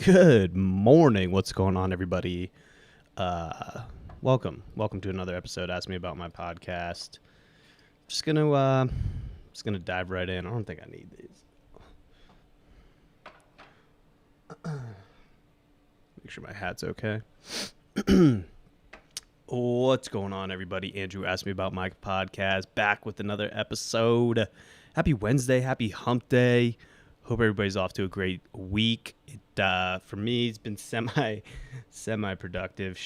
Good morning. What's going on, everybody? Welcome to another episode. Ask me about my podcast. Just gonna dive right in. I don't think I need these. Make sure my hat's okay. What's going on, everybody? Andrew asked me about my podcast. Back with another episode. Happy Wednesday. Happy Hump Day. Hope everybody's off to a great week. For me, it's been semi productive.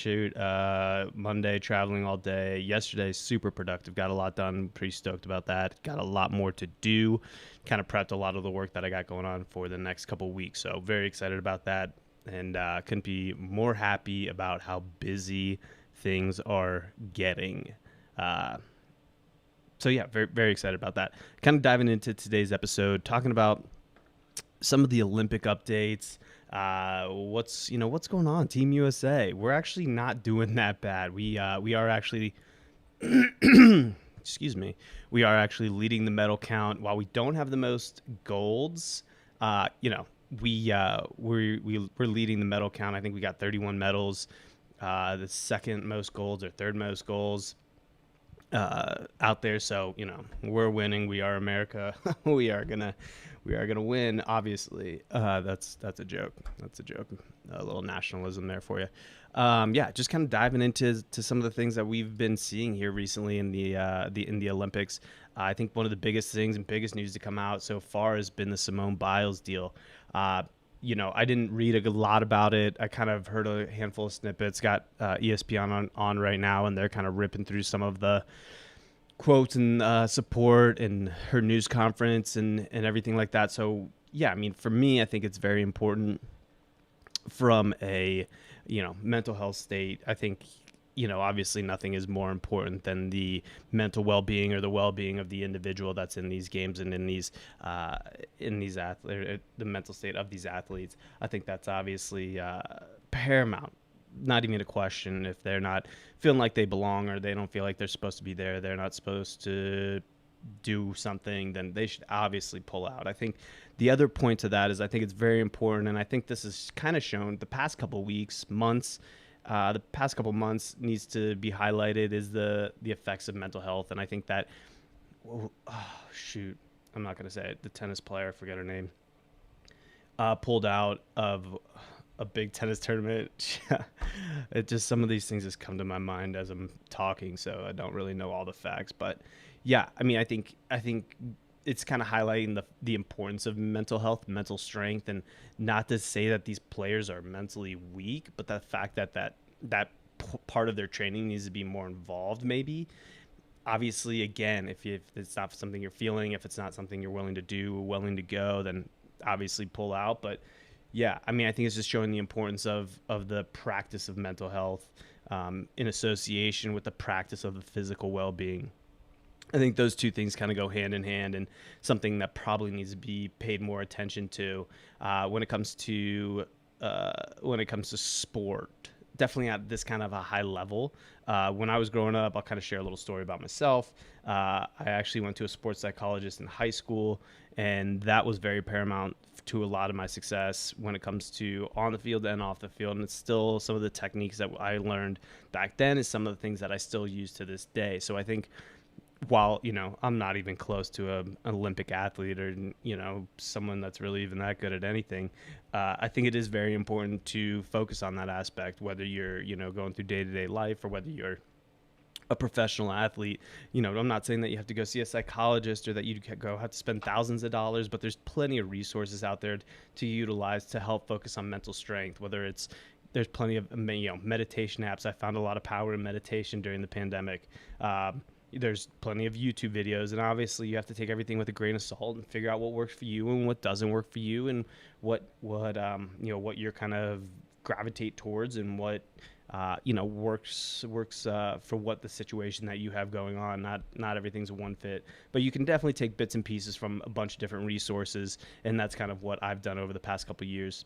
Monday traveling all day. Yesterday, super productive. Got a lot done. Pretty stoked about that. Got a lot more to do. Kind of prepped a lot of the work that I got going on for the next couple weeks. So very excited about that, and couldn't be more happy about how busy things are getting. So yeah, very, very excited about that. Kind of diving into today's episode, talking about some of the Olympic updates. What's going on, Team USA? We're actually not doing that bad. We are actually excuse me. We are actually leading the medal count. While we don't have the most golds, we're leading the medal count. I think we got 31 medals. The second most golds or third most goals out there. So, we're winning. We are America. we are gonna win. Obviously, that's a joke. That's a joke. A little nationalism there for you. Just kind of diving into some of the things that we've been seeing here recently in the Olympics. I think one of the biggest things and biggest news to come out so far has been the Simone Biles deal. I didn't read a lot about it. I kind of heard a handful of snippets. Got ESPN on right now, and they're kind of ripping through some of the quotes and support and her news conference and everything like that. So, yeah, I mean, for me, I think it's very important from a, mental health state. I think, obviously nothing is more important than the mental well-being or the well-being of the individual that's in these games and in these athletes, the mental state of these athletes. I think that's obviously paramount. Not even a question. If they're not feeling like they belong or they don't feel like they're supposed to be there, they're not supposed to do something, then they should obviously pull out. I think the other point to that is I think it's very important, and I think this is kind of shown the past couple weeks, months. The past couple months needs to be highlighted is the effects of mental health, and I think that I'm not going to say it. The tennis player, I forget her name, pulled out of a big tennis tournament. It just, some of these things just come to my mind as I'm talking, so I don't really know all the facts. But yeah, I mean, I think it's kind of highlighting the importance of mental health, mental strength, and not to say that these players are mentally weak, but the fact that part of their training needs to be more involved, maybe. Obviously, again, if it's not something you're feeling, if it's not something you're willing to do, willing to go, then obviously pull out. But yeah, I mean, I think it's just showing the importance of the practice of mental health in association with the practice of the physical well-being. I think those two things kind of go hand in hand, and something that probably needs to be paid more attention to when it comes to sport. Definitely at this kind of a high level. When I was growing up, I'll kind of share a little story about myself. I actually went to a sports psychologist in high school, and that was very paramount to a lot of my success when it comes to on the field and off the field. And it's still some of the techniques that I learned back then is some of the things that I still use to this day. So I think while, I'm not even close to an Olympic athlete or, someone that's really even that good at anything, I think it is very important to focus on that aspect, whether you're, going through day-to-day life or whether you're a professional athlete. I'm not saying that you have to go see a psychologist or that you have to spend thousands of dollars, but there's plenty of resources out there to utilize to help focus on mental strength, whether there's plenty of, meditation apps. I found a lot of power in meditation during the pandemic. There's plenty of YouTube videos, and obviously you have to take everything with a grain of salt and figure out what works for you and what doesn't work for you, and what you're kind of gravitate towards, and what works for what the situation that you have going on. Not everything's a one fit, but you can definitely take bits and pieces from a bunch of different resources, and that's kind of what I've done over the past couple of years.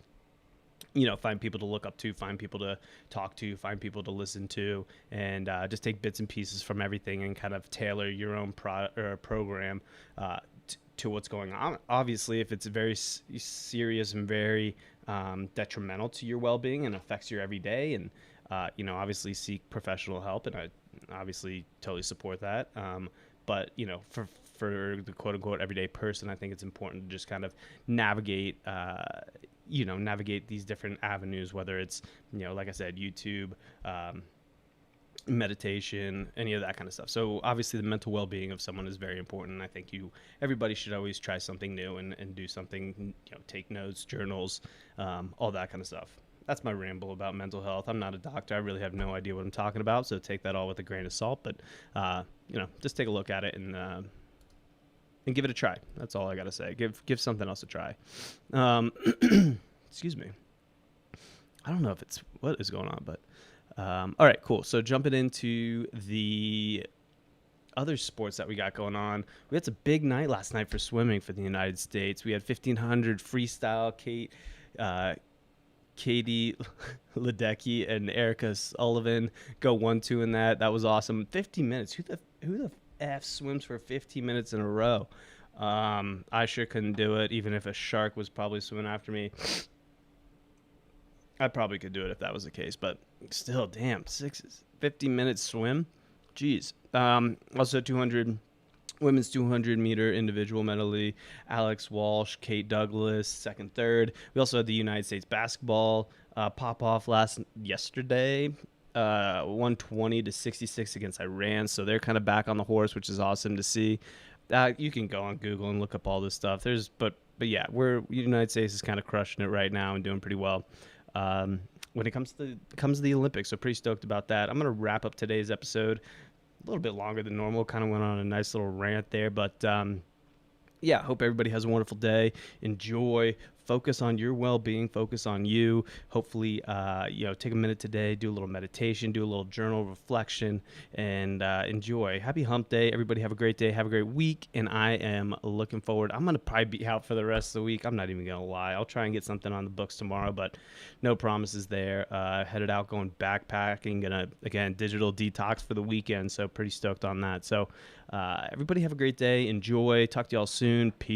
Find people to look up to, find people to talk to, find people to listen to, and just take bits and pieces from everything and kind of tailor your own program to what's going on. Obviously, if it's very serious and very detrimental to your well-being and affects your everyday, and obviously seek professional help, and I obviously totally support that. But for the quote unquote everyday person, I think it's important to just kind of navigate. Navigate these different avenues, whether it's, like I said, YouTube, meditation, any of that kind of stuff. So obviously the mental well-being of someone is very important. I think everybody should always try something new and do something, take notes, journals, all that kind of stuff. That's my ramble about mental health. I'm not a doctor. I really have no idea what I'm talking about, so take that all with a grain of salt. But just take a look at it and give it a try. That's all I got to say. Give something else a try. Excuse me. I don't know if it's what is going on, but all right, cool. So jumping into the other sports that we got going on, we had a big night last night for swimming for the United States. We had 1,500 freestyle. Katie Ledecky and Erica Sullivan go 1-2 in that. That was awesome. 50 minutes. Who the F swims for 15 minutes in a row? I sure couldn't do it, even if a shark was probably swimming after me. I probably could do it if that was the case, but still, damn, 50 minutes swim. Jeez. Also 200 women's 200 meter individual medley. Alex Walsh, Kate Douglas, second, third. We also had the United States basketball pop off yesterday. 120-66 against Iran. So they're kind of back on the horse, which is awesome to see. You can go on Google and look up all this stuff. But yeah, United States is kind of crushing it right now and doing pretty well. When it comes to the Olympics, so pretty stoked about that. I'm going to wrap up today's episode a little bit longer than normal. Kind of went on a nice little rant there, but yeah, hope everybody has a wonderful day. Enjoy. Focus on your well-being. Focus on you. Hopefully, take a minute today, do a little meditation, do a little journal reflection, and enjoy. Happy hump day. Everybody have a great day. Have a great week, and I am looking forward. I'm going to probably be out for the rest of the week. I'm not even going to lie. I'll try and get something on the books tomorrow, but no promises there. Headed out going backpacking. Going to, again, digital detox for the weekend, so pretty stoked on that. So everybody have a great day. Enjoy. Talk to y'all soon. Peace.